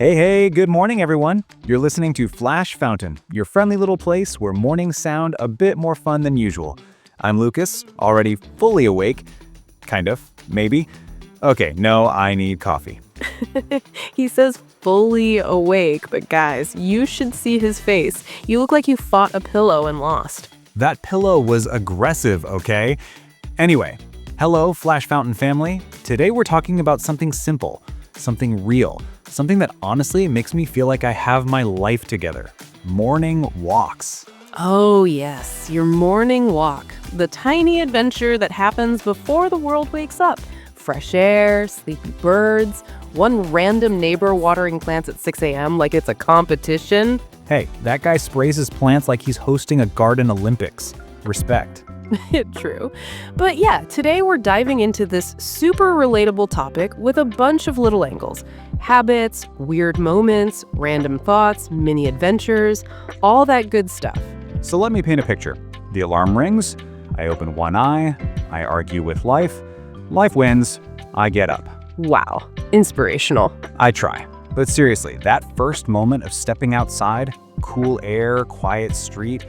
Hey, good morning, everyone. You're listening to Flash Fountain, your friendly little place where mornings sound a bit more fun than usual. I'm Lucas, already fully awake. Kind of, maybe. Okay, no, I need coffee. He says fully awake, but guys, you should see his face. You look like you fought a pillow and lost. That pillow was aggressive, okay? Anyway, hello, Flash Fountain family. Today we're talking about something simple, something real, something that honestly makes me feel like I have my life together. Morning walks. Oh yes, your morning walk. The tiny adventure that happens before the world wakes up. Fresh air, sleepy birds, one random neighbor watering plants at 6 a.m. like it's a competition. Hey, that guy sprays his plants like he's hosting a garden Olympics. Respect. True. But yeah, today we're diving into this super relatable topic with a bunch of little angles. Habits, weird moments, random thoughts, mini adventures, all that good stuff. So let me paint a picture. The alarm rings, I open one eye, I argue with life. Life wins, I get up. Wow, inspirational. I try. But seriously, that first moment of stepping outside, cool air, quiet street,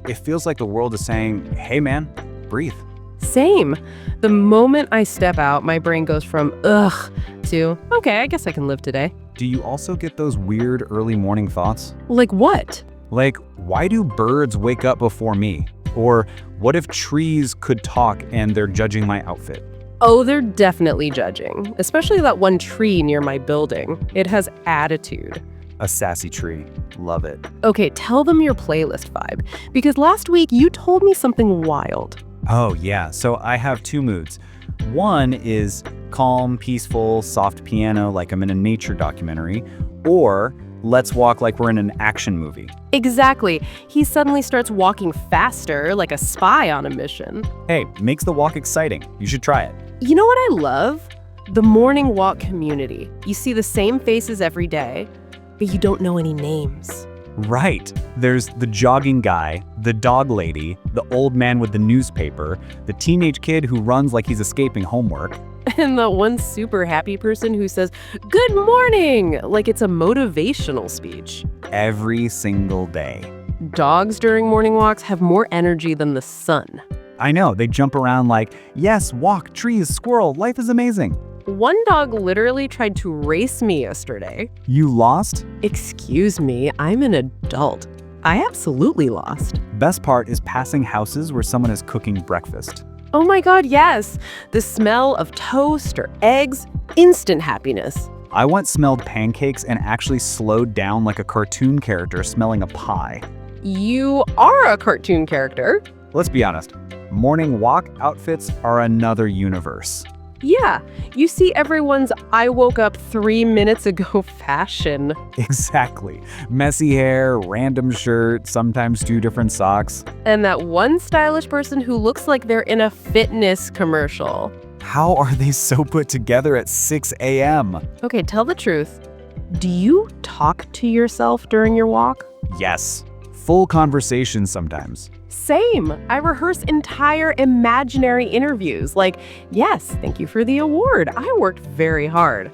it feels like the world is saying, hey man, breathe. Same. The moment I step out, my brain goes from ugh to okay, I guess I can live today. Do you also get those weird early morning thoughts? Like what? Like, why do birds wake up before me? Or what if trees could talk and they're judging my outfit? Oh, they're definitely judging, especially that one tree near my building. It has attitude. A sassy tree. Love it. Okay, tell them your playlist vibe, because last week you told me something wild. Oh yeah, so I have two moods. One is calm, peaceful, soft piano like I'm in a nature documentary, or let's walk like we're in an action movie. Exactly. He suddenly starts walking faster, like a spy on a mission. Hey, makes the walk exciting. You should try it. You know what I love? The morning walk community. You see the same faces every day, but you don't know any names. Right. There's the jogging guy, the dog lady, the old man with the newspaper, the teenage kid who runs like he's escaping homework. And the one super happy person who says, "Good morning," like it's a motivational speech. Every single day. Dogs during morning walks have more energy than the sun. I know, they jump around like, yes, walk, trees, squirrel, life is amazing. One dog literally tried to race me yesterday. You lost? Excuse me, I'm an adult. I absolutely lost. Best part is passing houses where someone is cooking breakfast. Oh my God, yes. The smell of toast or eggs, instant happiness. I once smelled pancakes and actually slowed down like a cartoon character smelling a pie. You are a cartoon character. Let's be honest, morning walk outfits are another universe. Yeah, you see everyone's "I woke up 3 minutes ago" fashion. Exactly. Messy hair, random shirt, sometimes two different socks. And that one stylish person who looks like they're in a fitness commercial. How are they so put together at 6 a.m.? Okay, tell the truth. Do you talk to yourself during your walk? Yes. Full conversations sometimes. Same. I rehearse entire imaginary interviews like, yes, thank you for the award. I worked very hard.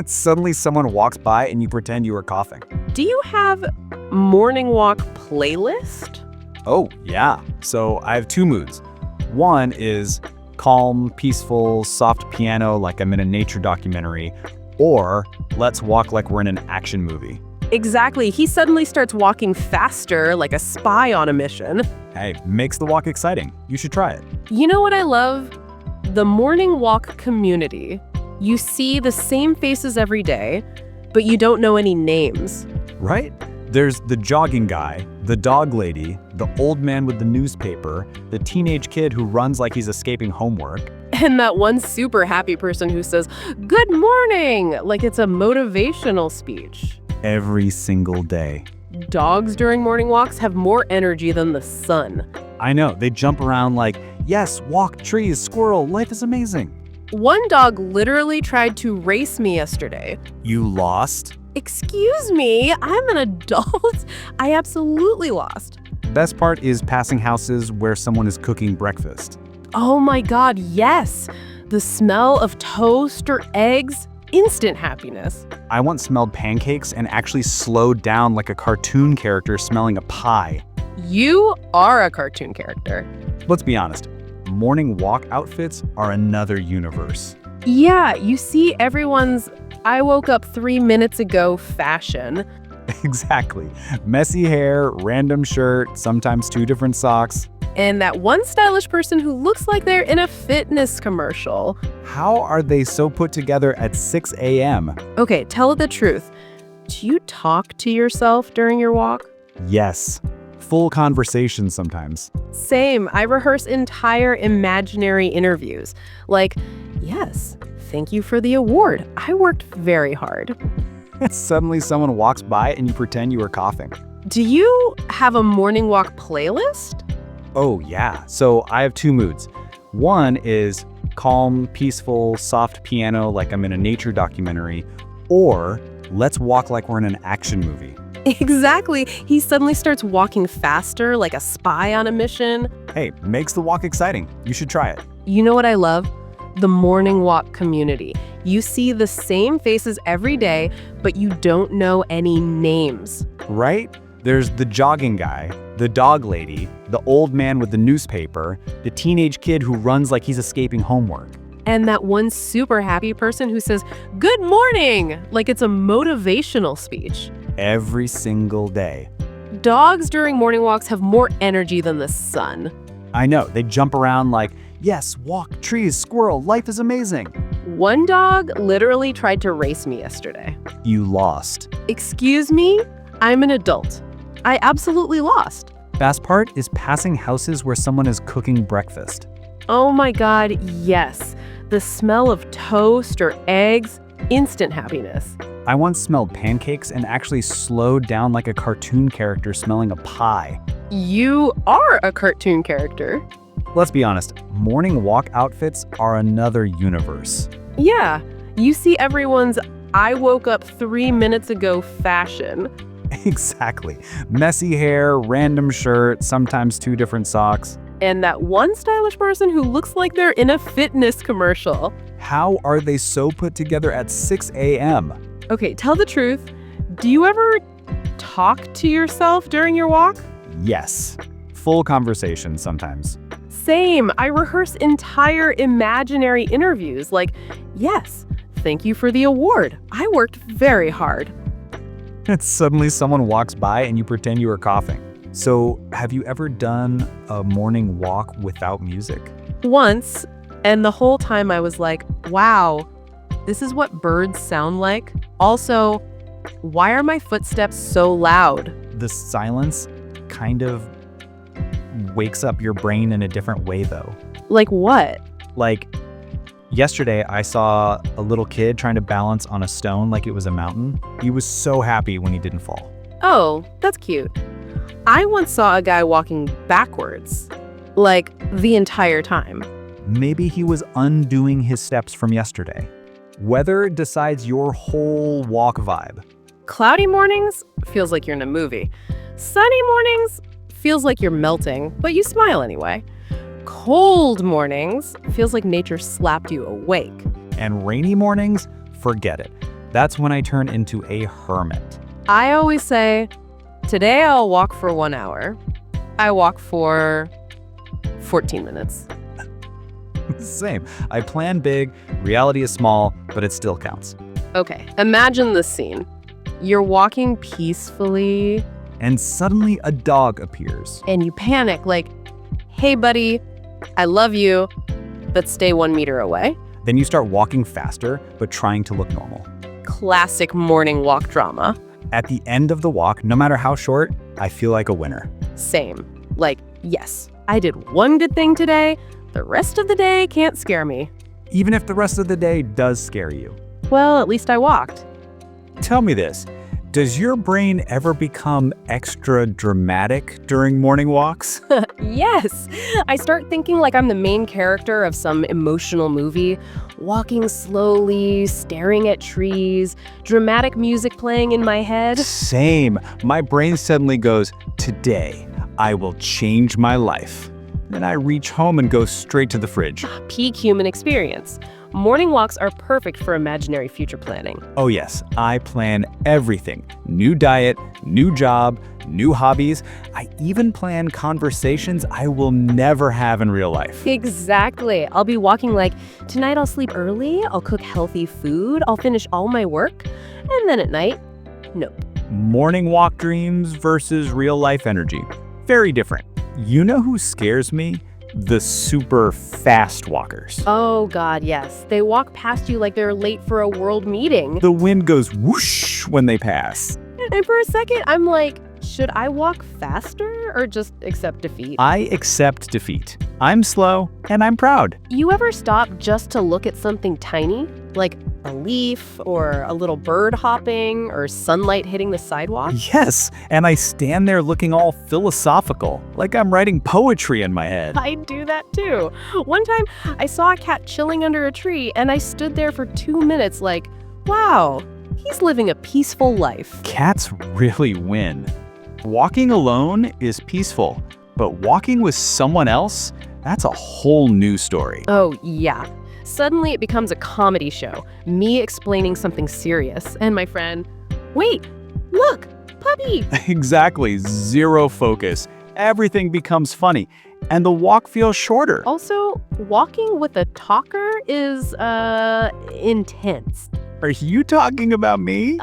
Suddenly someone walks by and you pretend you are coughing. Do you have morning walk playlist? Oh, yeah. So I have two moods. One is calm, peaceful, soft piano like I'm in a nature documentary, or let's walk like we're in an action movie. Exactly. He suddenly starts walking faster like a spy on a mission. Hey, makes the walk exciting. You should try it. You know what I love? The morning walk community. You see the same faces every day, but you don't know any names. Right? There's the jogging guy, the dog lady, the old man with the newspaper, the teenage kid who runs like he's escaping homework. And that one super happy person who says, "Good morning," like it's a motivational speech. Every single day. Dogs during morning walks have more energy than the sun. I know, they jump around like, yes, walk, trees, squirrel, life is amazing. One dog literally tried to race me yesterday. You lost? Excuse me, I'm an adult. I absolutely lost. Best part is passing houses where someone is cooking breakfast. Oh my God, yes. The smell of toast or eggs, instant happiness. I once smelled pancakes and actually slowed down like a cartoon character smelling a pie. You are a cartoon character. Let's be honest, morning walk outfits are another universe. Yeah, you see everyone's "I woke up 3 minutes ago" fashion. Exactly. Messy hair, random shirt, sometimes two different socks. And that one stylish person who looks like they're in a fitness commercial. How are they so put together at 6 a.m.? Okay, tell it the truth. Do you talk to yourself during your walk? Yes. Full conversations sometimes. Same. I rehearse entire imaginary interviews. Like, yes, thank you for the award. I worked very hard. Suddenly someone walks by and you pretend you are coughing. Do you have a morning walk playlist? Oh, yeah. So I have two moods. One is calm, peaceful, soft piano like I'm in a nature documentary, or let's walk like we're in an action movie. Exactly. He suddenly starts walking faster like a spy on a mission. Hey, makes the walk exciting. You should try it. You know what I love? The morning walk community. You see the same faces every day, but you don't know any names. Right? There's the jogging guy, the dog lady, the old man with the newspaper, the teenage kid who runs like he's escaping homework. And that one super happy person who says, "Good morning," like it's a motivational speech. Every single day. Dogs during morning walks have more energy than the sun. I know, they jump around like, yes, walk, trees, squirrel, life is amazing. One dog literally tried to race me yesterday. You lost. Excuse me? I'm an adult. I absolutely lost. Best part is passing houses where someone is cooking breakfast. Oh my God, yes. The smell of toast or eggs, instant happiness. I once smelled pancakes and actually slowed down like a cartoon character smelling a pie. You are a cartoon character. Let's be honest, morning walk outfits are another universe. Yeah, you see everyone's "I woke up 3 minutes ago" fashion. Exactly. Messy hair, random shirt, sometimes two different socks. And that one stylish person who looks like they're in a fitness commercial. How are they so put together at 6 a.m.? Okay, tell the truth. Do you ever talk to yourself during your walk? Yes. Full conversation sometimes. Same. I rehearse entire imaginary interviews like, yes, thank you for the award. I worked very hard. And suddenly someone walks by and you pretend you are coughing. So, have you ever done a morning walk without music? Once, and the whole time I was like, wow, this is what birds sound like. Also, why are my footsteps so loud? The silence kind of wakes up your brain in a different way, though. Like what? Like, yesterday I saw a little kid trying to balance on a stone like it was a mountain. He was so happy when he didn't fall. Oh, that's cute. I once saw a guy walking backwards, like the entire time. Maybe he was undoing his steps from yesterday. Weather decides your whole walk vibe. Cloudy mornings feels like you're in a movie. Sunny mornings feels like you're melting, but you smile anyway. Cold mornings feels like nature slapped you awake. And rainy mornings, forget it. That's when I turn into a hermit. I always say, today I'll walk for 1 hour. I walk for 14 minutes. Same. I plan big, reality is small, but it still counts. Okay, imagine this scene. You're walking peacefully. And suddenly a dog appears. And you panic like, hey buddy, I love you, but stay 1 meter away. Then you start walking faster, but trying to look normal. Classic morning walk drama. At the end of the walk, no matter how short, I feel like a winner. Same. Like, yes, I did one good thing today. The rest of the day can't scare me. Even if the rest of the day does scare you. Well, at least I walked. Tell me this, does your brain ever become extra dramatic during morning walks? Yes. I start thinking like I'm the main character of some emotional movie, walking slowly, staring at trees, dramatic music playing in my head. Same. My brain suddenly goes, today, I will change my life. Then I reach home and go straight to the fridge. Peak human experience. morning walks are perfect for imaginary future planning. Oh yes, I plan everything. New diet, new job, new hobbies. I even plan conversations I will never have in real life. Exactly. I'll be walking like, tonight I'll sleep early, I'll cook healthy food, I'll finish all my work, and then at night, nope. Morning walk dreams versus real life energy. Very different. You know who scares me? The super fast walkers. Oh God, yes. They walk past you like they're late for a world meeting. The wind goes whoosh when they pass. And for a second, I'm like, should I walk faster or just accept defeat? I accept defeat. I'm slow and I'm proud. You ever stop just to look at something tiny? Like a leaf or a little bird hopping or sunlight hitting the sidewalk? Yes, and I stand there looking all philosophical, like I'm writing poetry in my head. I do that too. One time, I saw a cat chilling under a tree and I stood there for 2 minutes like, wow, he's living a peaceful life. Cats really win. Walking alone is peaceful, but walking with someone else, that's a whole new story. Oh, yeah. Suddenly it becomes a comedy show, me explaining something serious, and my friend, wait, look, puppy. Exactly, zero focus. Everything becomes funny, and the walk feels shorter. Also, walking with a talker is, intense. Are you talking about me?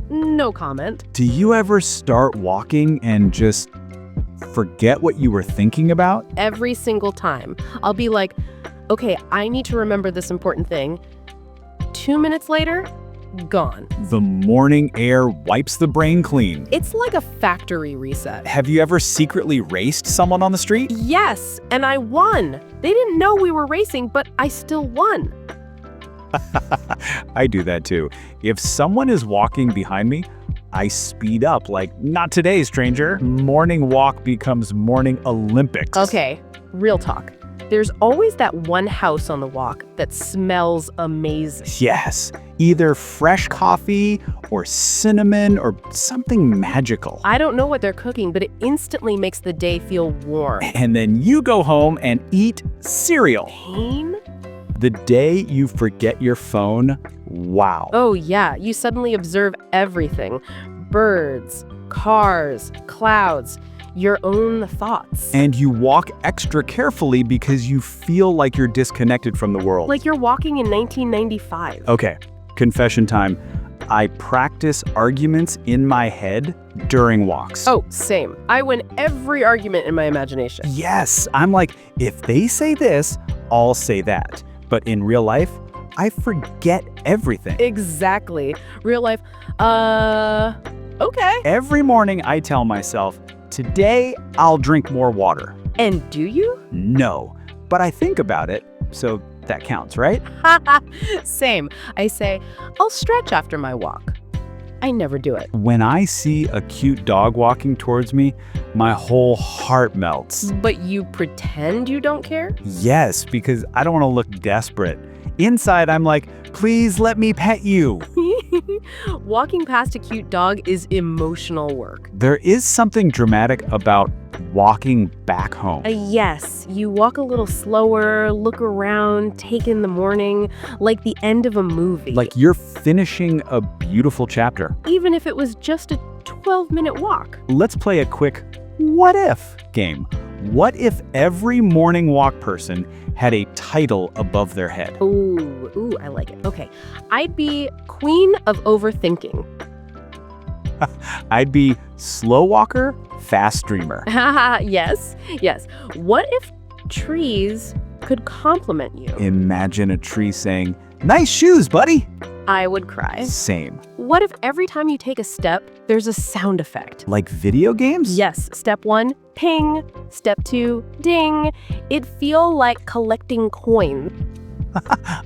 No comment. Do you ever start walking and just forget what you were thinking about? Every single time. I'll be like, okay, I need to remember this important thing. 2 minutes later, gone. The morning air wipes the brain clean. It's like a factory reset. Have you ever secretly raced someone on the street? Yes, and I won. They didn't know we were racing, but I still won. I do that too. If someone is walking behind me, I speed up like, not today, stranger. Morning walk becomes morning Olympics. Okay, real talk. There's always that one house on the walk that smells amazing. Yes, either fresh coffee or cinnamon or something magical. I don't know what they're cooking, but it instantly makes the day feel warm. And then you go home and eat cereal. Pain? The day you forget your phone, wow. Oh yeah, you suddenly observe everything. Birds, cars, clouds, your own thoughts. And you walk extra carefully because you feel like you're disconnected from the world. Like you're walking in 1995. Okay, confession time. I practice arguments in my head during walks. Oh, same. I win every argument in my imagination. Yes, I'm like, if they say this, I'll say that. But in real life, I forget everything. Exactly. Real life, okay. Every morning I tell myself, today I'll drink more water. And do you? No, but I think about it, so that counts, right? Same. I say, I'll stretch after my walk. I never do it. When I see a cute dog walking towards me, my whole heart melts. But you pretend you don't care? Yes, because I don't want to look desperate. Inside, I'm like, please let me pet you. Walking past a cute dog is emotional work. There is something dramatic about walking back home. Yes, you walk a little slower, look around, take in the morning, like the end of a movie. Like you're finishing a beautiful chapter. Even if it was just a 12-minute walk. Let's play a quick what if game. What if every morning walk person had a title above their head? Ooh, I like it. Okay, I'd be Queen of Overthinking. I'd be slow walker, fast dreamer. Yes. What if trees could compliment you? Imagine a tree saying, nice shoes, buddy. I would cry. Same. What if every time you take a step, there's a sound effect? Like video games? Yes. Step 1, ping. Step 2, ding. It'd feel like collecting coins.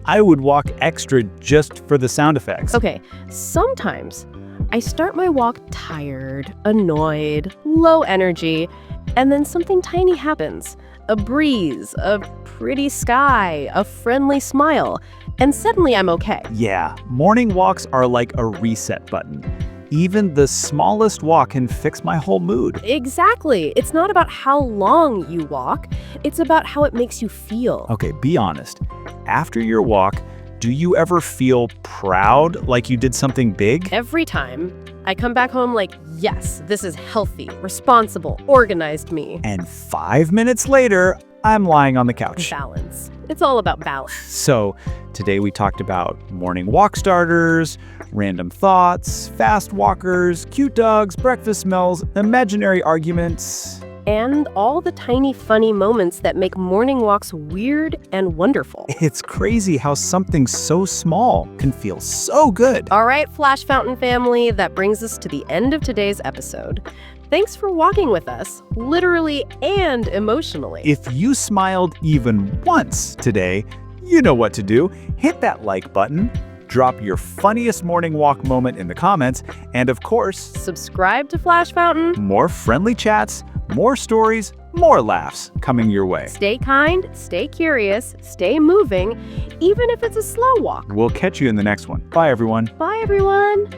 I would walk extra just for the sound effects. Okay, sometimes I start my walk tired, annoyed, low energy, and then something tiny happens. A breeze, a pretty sky, a friendly smile, and suddenly I'm okay. Yeah, morning walks are like a reset button. Even the smallest walk can fix my whole mood. Exactly. It's not about how long you walk, it's about how it makes you feel. Okay, be honest. after your walk, do you ever feel proud, like you did something big? Every time I come back home like, yes, this is healthy, responsible, organized me. And 5 minutes later, I'm lying on the couch. Balance. It's all about balance. So today we talked about morning walk starters, random thoughts, fast walkers, cute dogs, breakfast smells, imaginary arguments. And all the tiny funny moments that make morning walks weird and wonderful. It's crazy how something so small can feel so good. All right, Flash Fountain family, that brings us to the end of today's episode. Thanks for walking with us, literally and emotionally. If you smiled even once today, you know what to do. Hit that like button, drop your funniest morning walk moment in the comments, and of course, subscribe to Flash Fountain. More friendly chats, more stories, more laughs coming your way. Stay kind, stay curious, stay moving, even if it's a slow walk. We'll catch you in the next one. Bye, everyone. Bye, everyone.